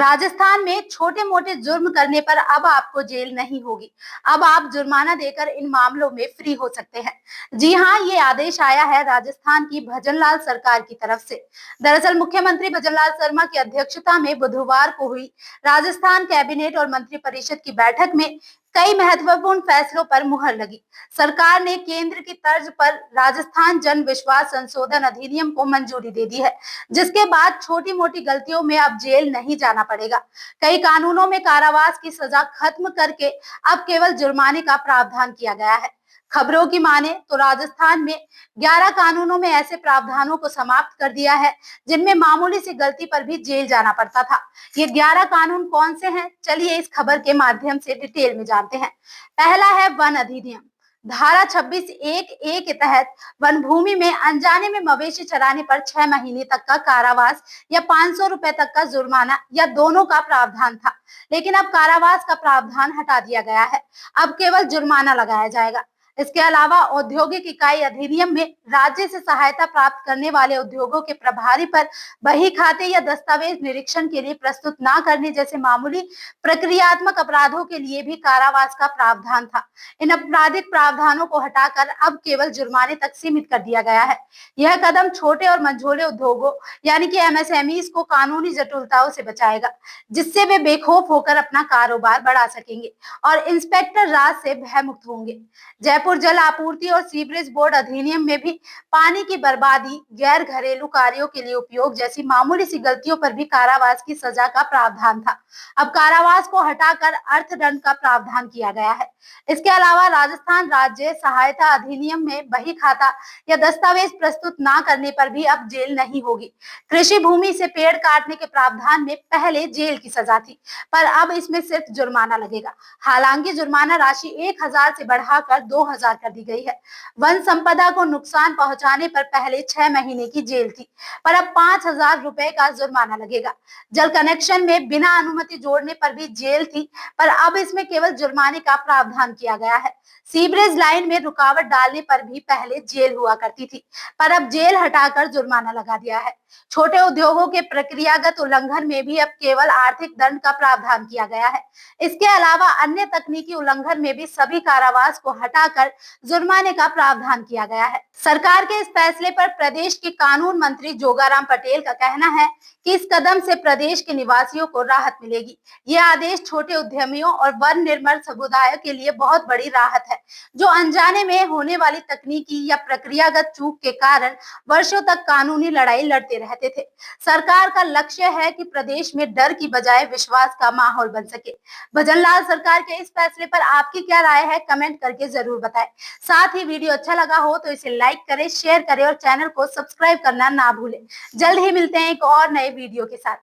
राजस्थान में छोटे मोटे जुर्म करने पर अब आपको जेल नहीं होगी। अब आप जुर्माना देकर इन मामलों में फ्री हो सकते हैं। जी हाँ, ये आदेश आया है राजस्थान की भजनलाल सरकार की तरफ से। दरअसल मुख्यमंत्री भजनलाल शर्मा की अध्यक्षता में बुधवार को हुई राजस्थान कैबिनेट और मंत्रिपरिषद की बैठक में कई महत्वपूर्ण फैसलों पर मुहर लगी। सरकार ने केंद्र की तर्ज पर राजस्थान जन विश्वास संशोधन अधिनियम को मंजूरी दे दी है, जिसके बाद छोटी मोटी गलतियों में अब जेल नहीं जाना पड़ेगा। कई कानूनों में कारावास की सजा खत्म करके अब केवल जुर्माने का प्रावधान किया गया है। खबरों की माने तो राजस्थान में 11 कानूनों में ऐसे प्रावधानों को समाप्त कर दिया है जिनमें मामूली सी गलती पर भी जेल जाना पड़ता था। ये 11 कानून कौन से हैं? चलिए इस खबर के माध्यम से डिटेल में जानते हैं। पहला है वन अधिनियम। धारा 26(1)(a) के तहत वन भूमि में अनजाने में मवेशी चराने पर 6 महीने तक का कारावास या 500 रुपए तक का जुर्माना या दोनों का प्रावधान था, लेकिन अब कारावास का प्रावधान हटा दिया गया है। अब केवल जुर्माना लगाया जाएगा। इसके अलावा औद्योगिक इकाई अधिनियम में राज्य से सहायता प्राप्त करने वाले उद्योगों के प्रभारी पर बही खाते या दस्तावेज निरीक्षण के लिए प्रस्तुत न करने जैसे मामूली प्रक्रियात्मक अपराधों के लिए भी कारावास का प्रावधान था। इन आपराधिक प्रावधानों को हटाकर अब केवल जुर्माने तक सीमित कर दिया गया है। यह कदम छोटे और मंझोले उद्योगों यानी कि एमएसएमईज को कानूनी जटिलताओं से बचाएगा, जिससे वे बेखौफ होकर अपना कारोबार बढ़ा सकेंगे और इंस्पेक्टर राज से भयमुक्त होंगे। जयपुर जल आपूर्ति और सीवरेज बोर्ड अधिनियम में भी पानी की बर्बादी, गैर घरेलू कार्यों के लिए उपयोग जैसी मामूली सी गलतियों पर भी कारावास की सजा का प्रावधान था। अब कारावास को हटाकर अर्थदंड का प्रावधान किया गया है। इसके अलावा राजस्थान राज्य सहायता अधिनियम में बही खाता या दस्तावेज प्रस्तुत न करने पर भी अब जेल नहीं होगी। कृषि भूमि से पेड़ काटने के प्रावधान में पहले जेल की सजा थी, पर अब इसमें सिर्फ जुर्माना लगेगा। हालांकि जुर्माना राशि 1000 से बढ़ाकर 2000 कर दी गई है। वन संपदा को नुकसान पहुंचाने पर पहले 6 महीने की जेल थी, पर अब 5000 रुपए का जुर्माना लगेगा। जल कनेक्शन में बिना अनुमति जोड़ने पर भी जेल थी, पर अब इसमें केवल जुर्माने का प्रावधान किया गया है। सीवरेज लाइन में रुकावट डालने पर भी पहले जेल हुआ करती थी, पर अब जेल हटाकर जुर्माना लगा दिया है। छोटे उद्योगों के प्रक्रियागत उल्लंघन में भी अब केवल आर्थिक दंड का प्रावधान किया गया है। इसके अलावा अन्य तकनीकी उल्लंघन में भी सभी कारावास को हटाकर जुर्माने का प्रावधान किया गया है। सरकार के इस फैसले पर प्रदेश के कानून मंत्री जोगाराम पटेल का कहना है कि इस कदम से प्रदेश के निवासियों को राहत मिलेगी। ये आदेश छोटे उद्यमियों और वन निर्माण समुदाय के लिए बहुत बड़ी राहत है, जो अनजाने में होने वाली तकनीकी या प्रक्रियागत चूक के कारण वर्षों तक कानूनी लड़ाई लड़ते रहते थे। सरकार का लक्ष्य है कि प्रदेश में डर की बजाय विश्वास का माहौल बन सके। भजनलाल सरकार के इस फैसले पर आपकी क्या राय है? कमेंट करके जरूर बताएं। साथ ही वीडियो अच्छा लगा हो तो इसे लाइक करें, शेयर करें और चैनल को सब्सक्राइब करना ना भूलें। जल्द ही मिलते हैं एक और नए वीडियो के साथ।